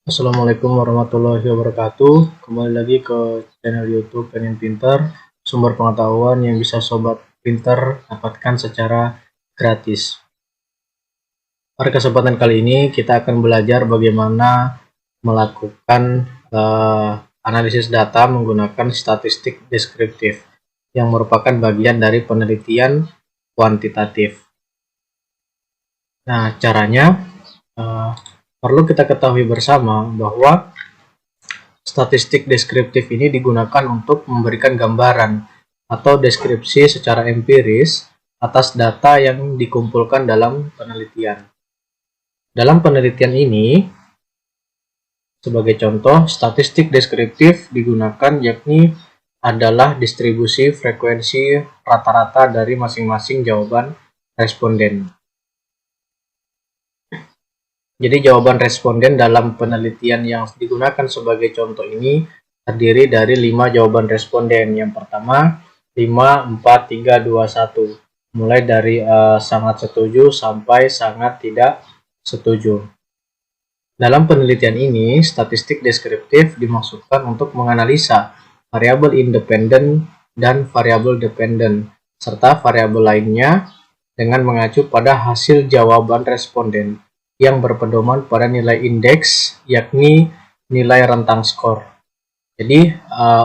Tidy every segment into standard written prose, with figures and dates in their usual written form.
Assalamualaikum warahmatullahi wabarakatuh. Kembali lagi ke channel YouTube Pengen Pinter, sumber pengetahuan yang bisa sobat pinter dapatkan secara gratis. Pada kesempatan kali ini kita akan belajar bagaimana melakukan analisis data menggunakan statistik deskriptif yang merupakan bagian dari penelitian kuantitatif. Nah, caranya perlu kita ketahui bersama bahwa statistik deskriptif ini digunakan untuk memberikan gambaran atau deskripsi secara empiris atas data yang dikumpulkan dalam penelitian. Dalam penelitian ini, sebagai contoh, statistik deskriptif digunakan yakni adalah distribusi frekuensi rata-rata dari masing-masing jawaban responden. Jadi jawaban responden dalam penelitian yang digunakan sebagai contoh ini terdiri dari 5 jawaban responden. Yang pertama 5, 4, 3, 2, 1. Mulai dari sangat setuju sampai sangat tidak setuju. Dalam penelitian ini, statistik deskriptif dimaksudkan untuk menganalisa variabel independen dan variabel dependen serta variabel lainnya dengan mengacu pada hasil jawaban responden yang berpedoman pada nilai indeks, yakni nilai rentang skor. Jadi,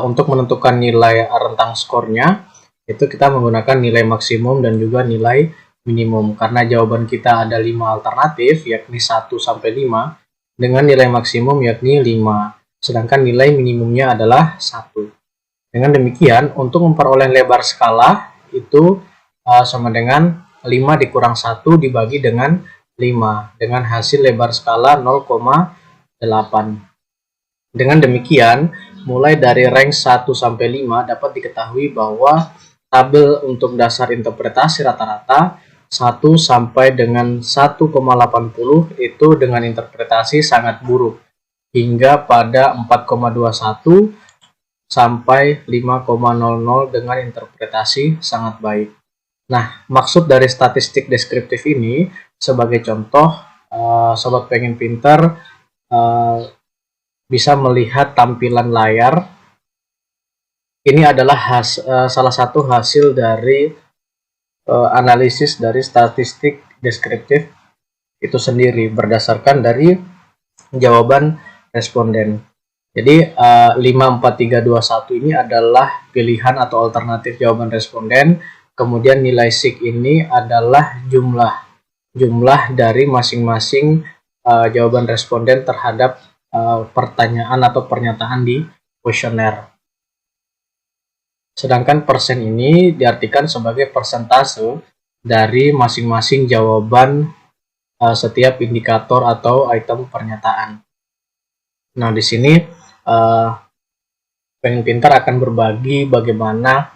untuk menentukan nilai rentang skornya, itu kita menggunakan nilai maksimum dan juga nilai minimum. Karena jawaban kita ada 5 alternatif, yakni 1 sampai 5, dengan nilai maksimum yakni 5, sedangkan nilai minimumnya adalah 1. Dengan demikian, untuk memperoleh lebar skala, itu sama dengan 5 dikurang 1 dibagi dengan 5 dengan hasil lebar skala 0,8. Dengan demikian, mulai dari range 1 sampai 5 dapat diketahui bahwa tabel untuk dasar interpretasi rata-rata 1 sampai dengan 1,80 itu dengan interpretasi sangat buruk hingga pada 4,21 sampai 5,00 dengan interpretasi sangat baik. Nah, maksud dari statistik deskriptif ini sebagai contoh, sobat pengen pinter bisa melihat tampilan layar. Ini adalah salah satu hasil dari analisis dari statistik deskriptif itu sendiri berdasarkan dari jawaban responden. Jadi 5, 4, 3, 2, 1 ini adalah pilihan atau alternatif jawaban responden. Kemudian nilai sig ini adalah jumlah dari masing-masing jawaban responden terhadap pertanyaan atau pernyataan di kuesioner. Sedangkan persen ini diartikan sebagai persentase dari masing-masing jawaban setiap indikator atau item pernyataan. Nah, di sini Pengen Pintar akan berbagi bagaimana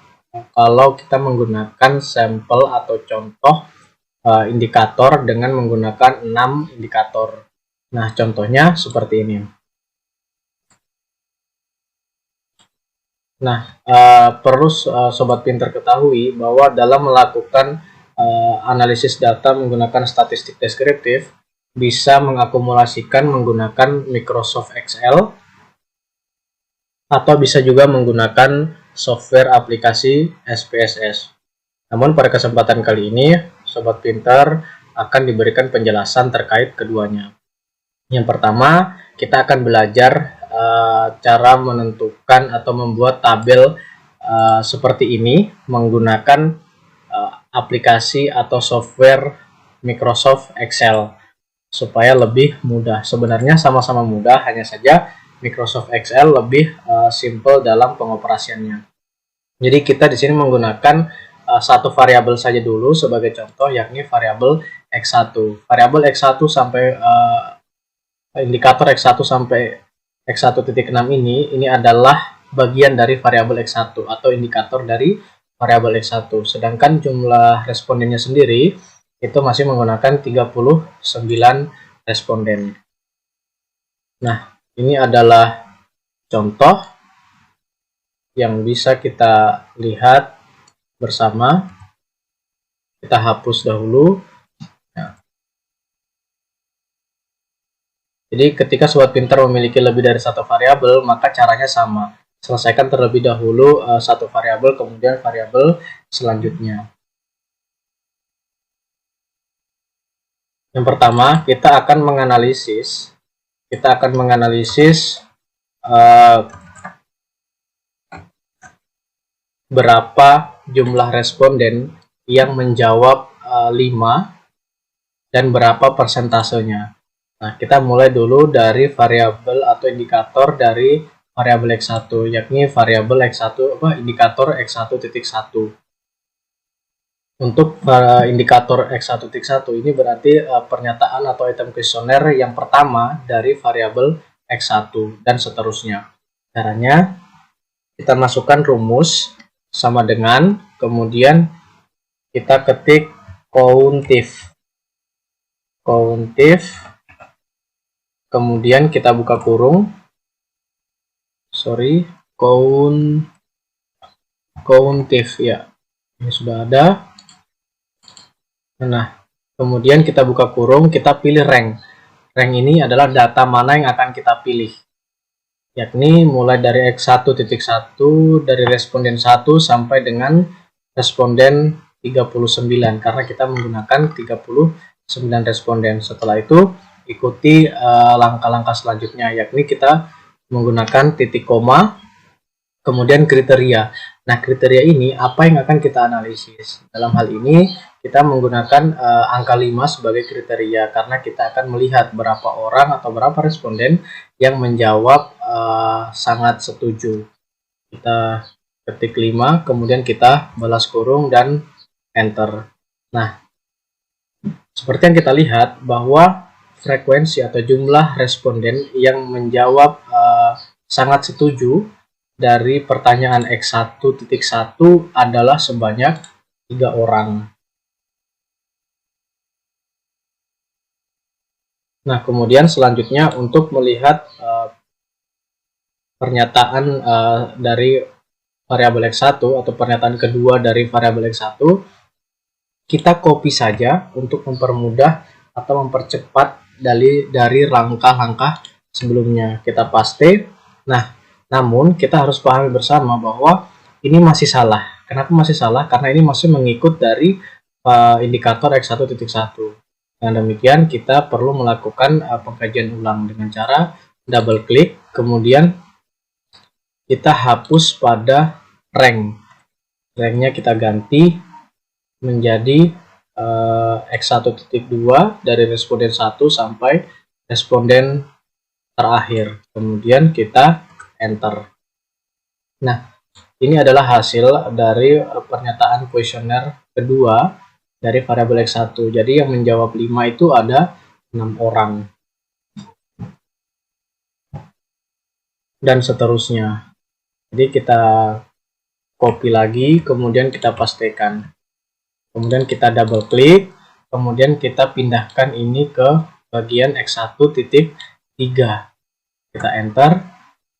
kalau kita menggunakan sampel atau contoh indikator dengan menggunakan 6 indikator. Nah, contohnya seperti ini. Nah, perlu sobat pintar ketahui bahwa dalam melakukan analisis data menggunakan statistik deskriptif bisa mengakumulasikan menggunakan Microsoft Excel atau bisa juga menggunakan software aplikasi SPSS. Namun pada kesempatan kali ini, sobat pintar akan diberikan penjelasan terkait keduanya. Yang pertama, kita akan belajar cara menentukan atau membuat tabel seperti ini menggunakan aplikasi atau software Microsoft Excel supaya lebih mudah. Sebenarnya sama-sama mudah, hanya saja Microsoft Excel lebih simple dalam pengoperasiannya. Jadi kita di sini menggunakan satu variabel saja dulu sebagai contoh, yakni variabel X1. Variabel X1 sampai indikator X1 sampai X1.6 ini adalah bagian dari variabel X1 atau indikator dari variabel X1. Sedangkan jumlah respondennya sendiri itu masih menggunakan 39 responden. Nah, ini adalah contoh yang bisa kita lihat bersama. Kita hapus dahulu. Nah, Jadi ketika sobat pintar memiliki lebih dari satu variabel, maka caranya sama. Selesaikan terlebih dahulu satu variabel, kemudian variabel selanjutnya. Yang pertama, kita akan menganalisis berapa jumlah responden yang menjawab 5 dan berapa persentasenya. Nah, kita mulai dulu dari variabel atau indikator dari variabel X1, yakni variabel X1 indikator X1.1. Untuk indikator X1.1 ini berarti pernyataan atau item kuesioner yang pertama dari variabel X1 dan seterusnya. Caranya kita masukkan rumus sama dengan, kemudian kita ketik countif, kemudian kita buka kurung, countif ya, ini sudah ada. Nah, kemudian kita buka kurung, kita pilih rank. Rank ini adalah data mana yang akan kita pilih, yakni mulai dari X1.1 dari responden 1 sampai dengan responden 39, karena kita menggunakan 39 responden. Setelah itu ikuti langkah-langkah selanjutnya, yakni kita menggunakan titik koma, kemudian kriteria. Nah, kriteria ini apa yang akan kita analisis? Dalam hal ini kita menggunakan angka 5 sebagai kriteria, karena kita akan melihat berapa orang atau berapa responden yang menjawab sangat setuju. Kita ketik 5, kemudian kita balas kurung dan enter. Nah, seperti yang kita lihat bahwa frekuensi atau jumlah responden yang menjawab sangat setuju dari pertanyaan X1.1 adalah sebanyak 3 orang. Nah, kemudian selanjutnya untuk melihat pernyataan dari variabel X1 atau pernyataan kedua dari variabel X1, kita copy saja untuk mempermudah atau mempercepat dari langkah-langkah sebelumnya. Kita paste. Nah, namun kita harus pahami bersama bahwa ini masih salah. Kenapa masih salah? Karena ini masih mengikut dari indikator X1.1. Dengan demikian kita perlu melakukan pengkajian ulang dengan cara double klik, kemudian kita hapus pada rank. Ranknya kita ganti menjadi X1.2 dari responden 1 sampai responden terakhir. Kemudian kita enter. Nah, ini adalah hasil dari pernyataan kuesioner kedua dari variabel X1. Jadi yang menjawab 5 itu ada 6 orang. Dan seterusnya. Jadi kita copy lagi, kemudian kita pastekan. Kemudian kita double klik, kemudian kita pindahkan ini ke bagian X1.3. Kita enter.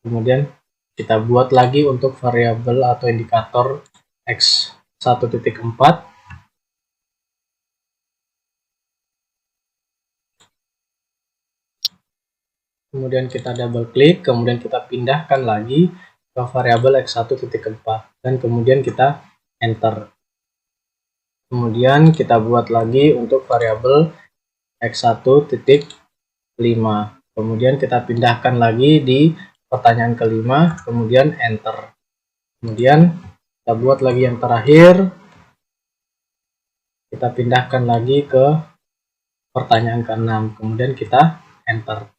Kemudian kita buat lagi untuk variabel atau indikator X1.4. Kemudian kita double klik, kemudian kita pindahkan lagi ke variabel X1.4 dan kemudian kita enter. Kemudian kita buat lagi untuk variabel X1.5. Kemudian kita pindahkan lagi di pertanyaan kelima, kemudian enter. Kemudian kita buat lagi yang terakhir, kita pindahkan lagi ke pertanyaan ke-6, kemudian kita enter.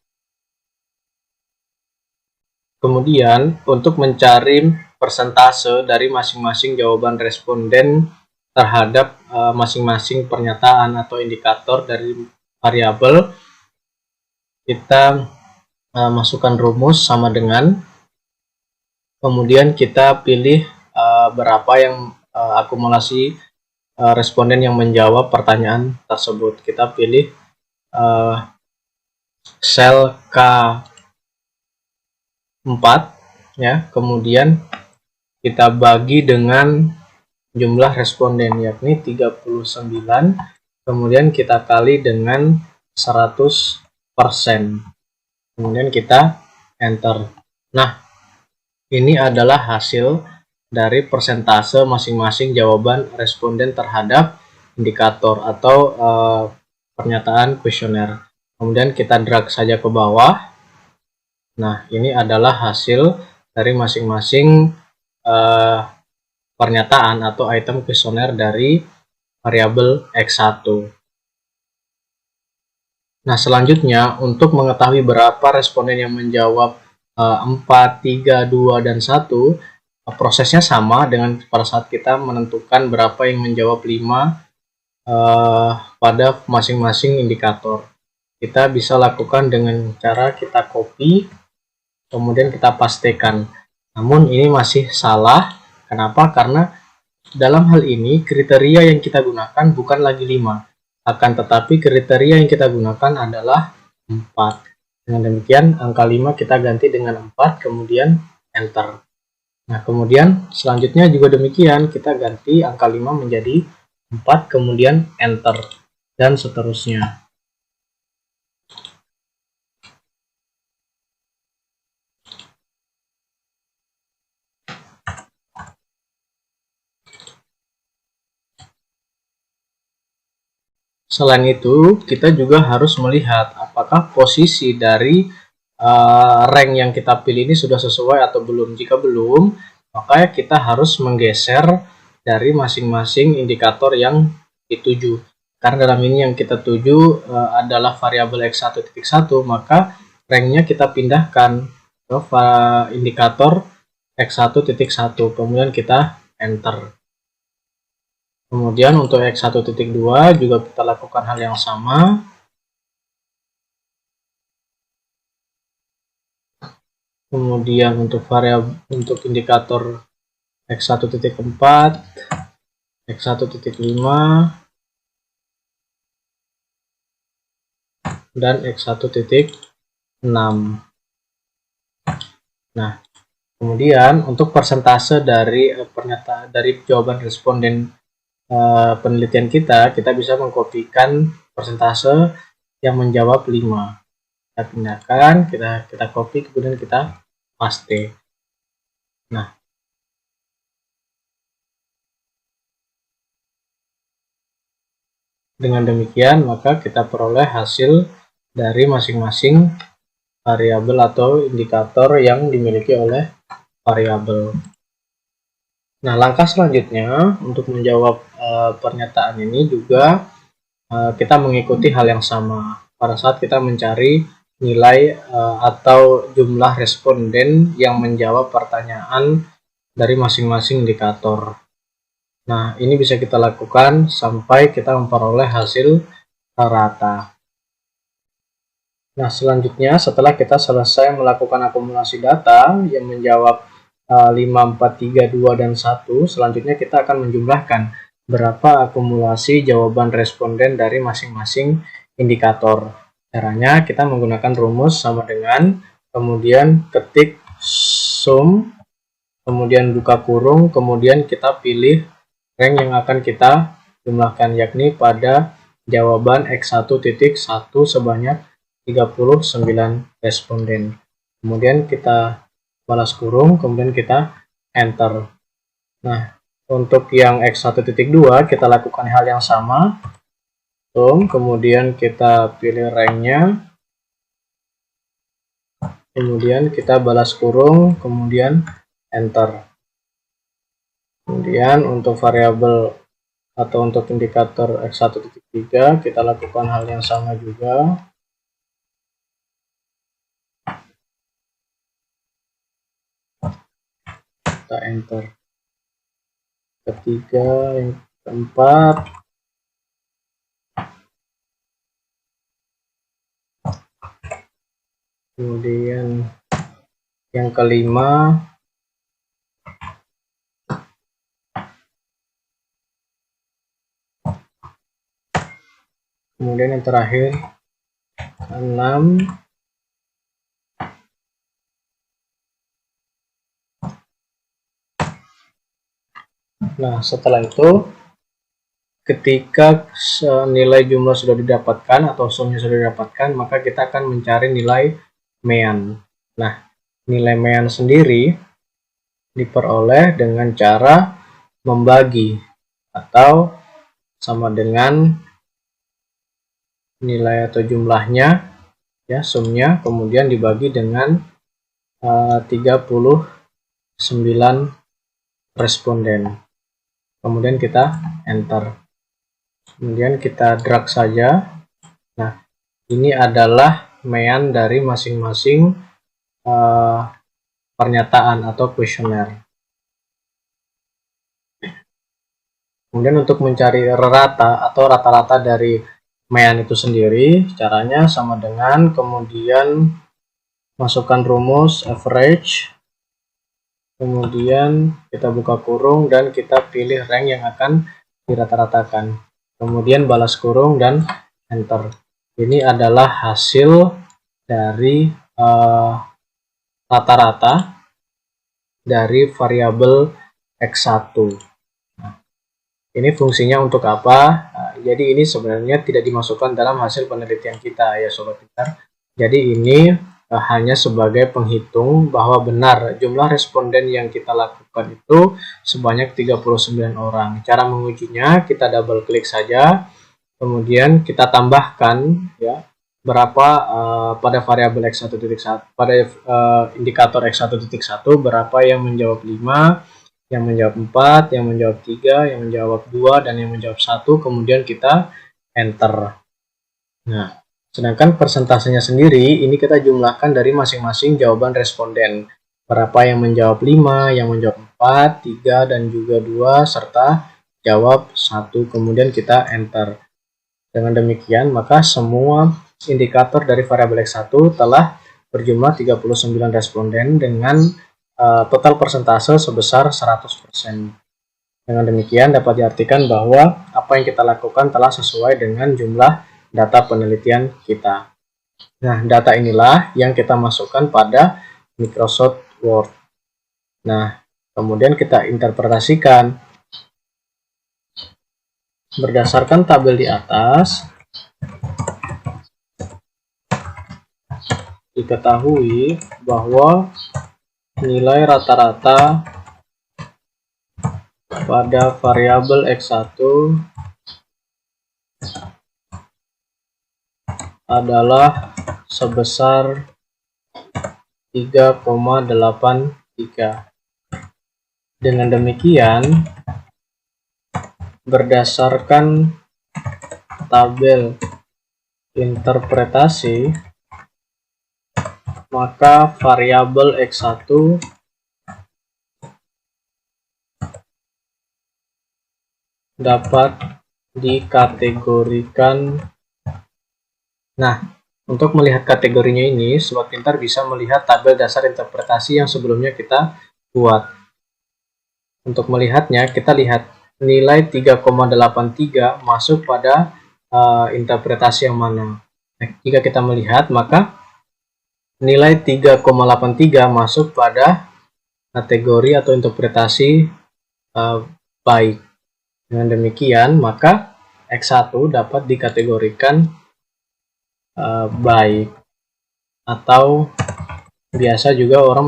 Kemudian untuk mencari persentase dari masing-masing jawaban responden terhadap masing-masing pernyataan atau indikator dari variabel, kita masukkan rumus sama dengan, kemudian kita pilih berapa yang akumulasi responden yang menjawab pertanyaan tersebut. Kita pilih sel K4 ya, kemudian kita bagi dengan jumlah responden yakni 39, kemudian kita kali dengan 100%. kemudian kita enter. Nah, ini adalah hasil dari persentase masing-masing jawaban responden terhadap indikator atau pernyataan kuesioner. Kemudian kita drag saja ke bawah. Nah, ini adalah hasil dari masing-masing pernyataan atau item kuesioner dari variabel X1. Nah, selanjutnya untuk mengetahui berapa responden yang menjawab 4, 3, 2, dan 1, prosesnya sama dengan pada saat kita menentukan berapa yang menjawab 5 pada masing-masing indikator. Kita bisa lakukan dengan cara kita copy, kemudian kita pastekan. Namun ini masih salah. Kenapa? Karena dalam hal ini kriteria yang kita gunakan bukan lagi 5. Akan tetapi kriteria yang kita gunakan adalah 4. Dengan demikian angka 5 kita ganti dengan 4, kemudian enter. Nah, kemudian selanjutnya juga demikian, kita ganti angka 5 menjadi 4, kemudian enter, dan seterusnya. Selain itu, kita juga harus melihat apakah posisi dari rank yang kita pilih ini sudah sesuai atau belum. Jika belum, maka kita harus menggeser dari masing-masing indikator yang dituju. Karena dalam ini yang kita tuju adalah variabel X1.1, maka ranknya kita pindahkan ke indikator X1.1, kemudian kita enter. Kemudian untuk X1.2 juga kita lakukan hal yang sama. Kemudian untuk variabel untuk indikator X1.4, X1.5, dan X1.6. Nah, kemudian untuk persentase dari pernyataan dari jawaban responden penelitian kita bisa mengkopikan persentase yang menjawab 5. Kita pindahkan, kita copy, kemudian kita paste. Nah, dengan demikian maka kita peroleh hasil dari masing-masing variabel atau indikator yang dimiliki oleh variabel. Nah, langkah selanjutnya untuk menjawab pernyataan ini juga kita mengikuti hal yang sama pada saat kita mencari nilai atau jumlah responden yang menjawab pertanyaan dari masing-masing indikator. Nah, ini bisa kita lakukan sampai kita memperoleh hasil rata. Nah, selanjutnya setelah kita selesai melakukan akumulasi data yang menjawab 5, 4, 3, 2, dan 1, selanjutnya kita akan menjumlahkan berapa akumulasi jawaban responden dari masing-masing indikator. Caranya kita menggunakan rumus sama dengan, kemudian ketik sum, kemudian buka kurung, kemudian kita pilih rank yang akan kita jumlahkan, yakni pada jawaban X1.1 sebanyak 39 responden. Kemudian kita balas kurung, kemudian kita enter. Nah, untuk yang X1.2 kita lakukan hal yang sama. Kemudian kita pilih ranknya, kemudian kita balas kurung, kemudian enter. Kemudian untuk variabel atau untuk indikator X1.3 kita lakukan hal yang sama juga. Kita enter. Ketiga, yang keempat, kemudian yang kelima, kemudian yang terakhir 6. Nah, setelah itu ketika nilai jumlah sudah didapatkan atau sumnya sudah didapatkan, maka kita akan mencari nilai mean. Nah, nilai mean sendiri diperoleh dengan cara membagi atau sama dengan nilai atau jumlahnya, ya, sumnya, kemudian dibagi dengan 39 responden. Kemudian kita enter. Kemudian kita drag saja. Nah, ini adalah mean dari masing-masing pernyataan atau kuesioner. Kemudian untuk mencari rata atau rata-rata dari mean itu sendiri, caranya sama dengan kemudian masukkan rumus average, kemudian kita buka kurung dan kita pilih rank yang akan dirata-ratakan. Kemudian balas kurung dan enter. Ini adalah hasil dari rata-rata dari variabel X1. Nah, ini fungsinya untuk apa? Jadi ini sebenarnya tidak dimasukkan dalam hasil penelitian kita, ya Sobat Pintar. Jadi ini hanya sebagai penghitung bahwa benar jumlah responden yang kita lakukan itu sebanyak 39 orang. Cara mengujinya, kita double klik saja, kemudian kita tambahkan, ya, berapa pada variabel X1.1, pada indikator X1.1 berapa yang menjawab 5, yang menjawab 4, yang menjawab 3, yang menjawab 2, dan yang menjawab 1, kemudian kita enter. Nah, sedangkan persentasenya sendiri ini kita jumlahkan dari masing-masing jawaban responden. Berapa yang menjawab 5, yang menjawab 4, 3, dan juga 2, serta jawab 1, kemudian kita enter. Dengan demikian, maka semua indikator dari variabel X1 telah berjumlah 39 responden dengan total persentase sebesar 100%. Dengan demikian dapat diartikan bahwa apa yang kita lakukan telah sesuai dengan jumlah data penelitian kita. Nah, data inilah yang kita masukkan pada Microsoft Word. Nah, kemudian kita interpretasikan. Berdasarkan tabel di atas, diketahui bahwa nilai rata-rata pada variabel X1 adalah sebesar 3,83. Dengan demikian, berdasarkan tabel interpretasi, maka variabel X1 dapat dikategorikan. Nah, untuk melihat kategorinya ini, Sobat Pintar bisa melihat tabel dasar interpretasi yang sebelumnya kita buat. Untuk melihatnya, kita lihat nilai 3,83 masuk pada interpretasi yang mana. Nah, jika kita melihat, maka nilai 3,83 masuk pada kategori atau interpretasi baik. Dengan demikian, maka X1 dapat dikategorikan baik, atau biasa juga orang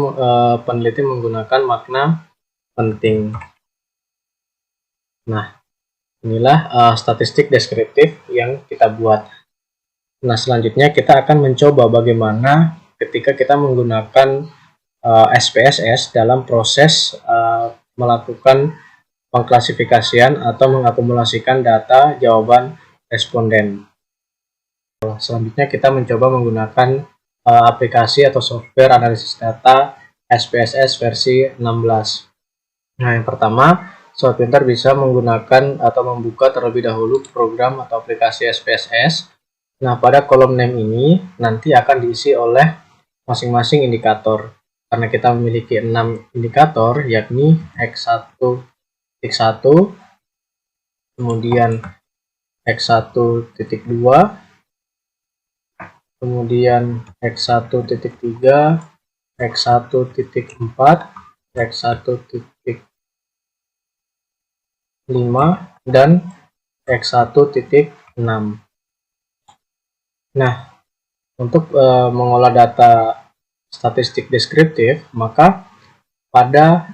peneliti menggunakan makna penting. Nah, inilah statistik deskriptif yang kita buat. Nah, selanjutnya kita akan mencoba bagaimana ketika kita menggunakan SPSS dalam proses melakukan pengklasifikasian atau mengakumulasikan data jawaban responden. Selanjutnya kita mencoba menggunakan aplikasi atau software analisis data SPSS versi 16. Nah, yang pertama, Sobat Pintar bisa menggunakan atau membuka terlebih dahulu program atau aplikasi SPSS. Nah, pada kolom name ini nanti akan diisi oleh masing-masing indikator. Karena kita memiliki 6 indikator, yakni X1.1, kemudian X1.2, kemudian X1.3, X1.4, X1.5, dan X1.6. Nah, Untuk mengolah data statistik deskriptif, maka pada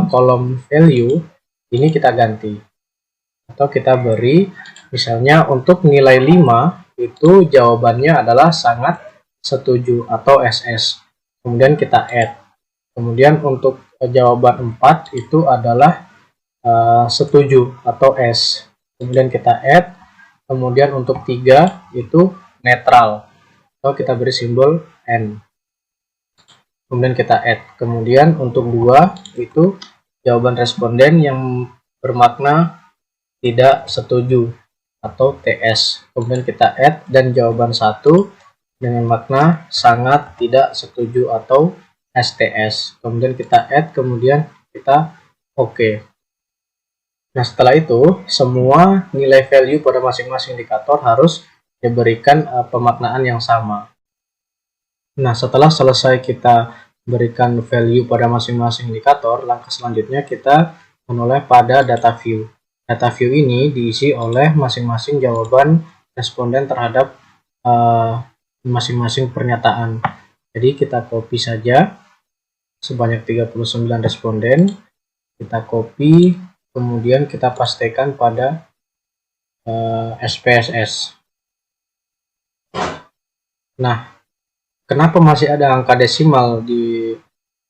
kolom value ini kita ganti atau kita beri misalnya untuk nilai 5 itu jawabannya adalah sangat setuju atau SS, kemudian kita add. Kemudian untuk jawaban 4 itu adalah setuju atau S, kemudian kita add. Kemudian untuk 3 itu netral atau kita beri simbol N, kemudian kita add. Kemudian untuk 2 itu jawaban responden yang bermakna tidak setuju atau TS, kemudian kita add. Dan jawaban 1 dengan makna sangat tidak setuju atau STS, kemudian kita add, kemudian kita OK. Nah, setelah itu semua nilai value pada masing-masing indikator harus diberikan pemaknaan yang sama. Nah, setelah selesai kita berikan value pada masing-masing indikator, langkah selanjutnya kita menoleh pada data view. Data view ini diisi oleh masing-masing jawaban responden terhadap masing-masing pernyataan. Jadi kita copy saja sebanyak 39 responden, kita copy, kemudian kita pastikan pada SPSS. Nah, kenapa masih ada angka desimal di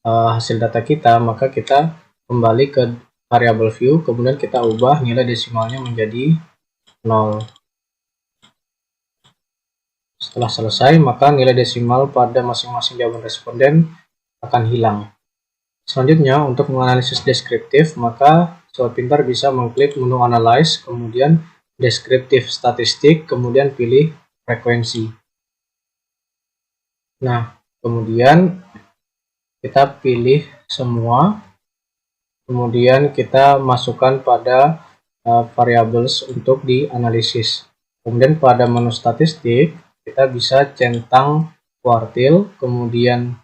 hasil data kita? Maka kita kembali ke variabel view, kemudian kita ubah nilai desimalnya menjadi 0. Setelah selesai, maka nilai desimal pada masing-masing jawaban responden akan hilang. Selanjutnya, untuk menganalisis deskriptif, maka Sobat Pintar bisa mengklik menu Analyze, kemudian Deskriptif Statistik, kemudian pilih Frekuensi. Nah, kemudian kita pilih semua, kemudian kita masukkan pada variables untuk dianalisis. Kemudian pada menu statistik, kita bisa centang kuartil, kemudian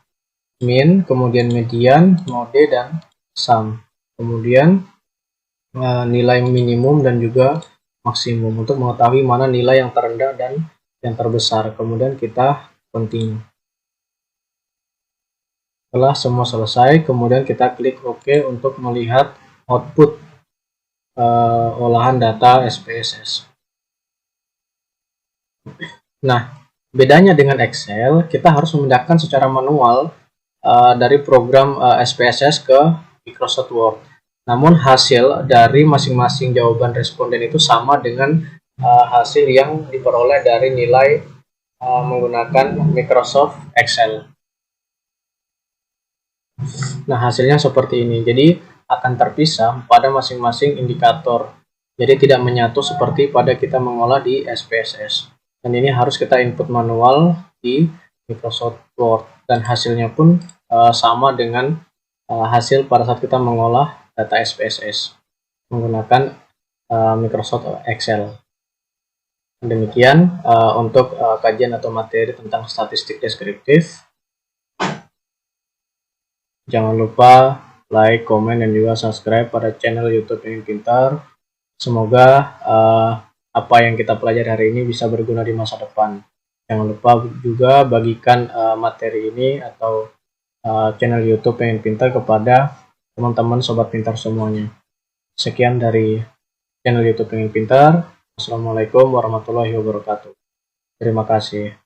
min, kemudian median, mode, dan sum. Kemudian nilai minimum dan juga maksimum untuk mengetahui mana nilai yang terendah dan yang terbesar. Kemudian kita continue. Setelah semua selesai, kemudian kita klik OK untuk melihat output olahan data SPSS. Nah, bedanya dengan Excel, kita harus memindahkan secara manual dari program SPSS ke Microsoft Word. Namun hasil dari masing-masing jawaban responden itu sama dengan hasil yang diperoleh dari nilai menggunakan Microsoft Excel. Nah, hasilnya seperti ini. Jadi akan terpisah pada masing-masing indikator. Jadi tidak menyatu seperti pada kita mengolah di SPSS. Dan ini harus kita input manual di Microsoft Word. Dan hasilnya pun sama dengan hasil pada saat kita mengolah data SPSS menggunakan Microsoft Excel. Demikian untuk kajian atau materi tentang statistik deskriptif. Jangan lupa like, komen, dan juga subscribe pada channel YouTube Pengen Pintar. Semoga apa yang kita pelajari hari ini bisa berguna di masa depan. Jangan lupa juga bagikan materi ini atau channel YouTube Pengen Pintar kepada teman-teman sobat pintar semuanya. Sekian dari channel YouTube Pengen Pintar. Assalamualaikum warahmatullahi wabarakatuh. Terima kasih.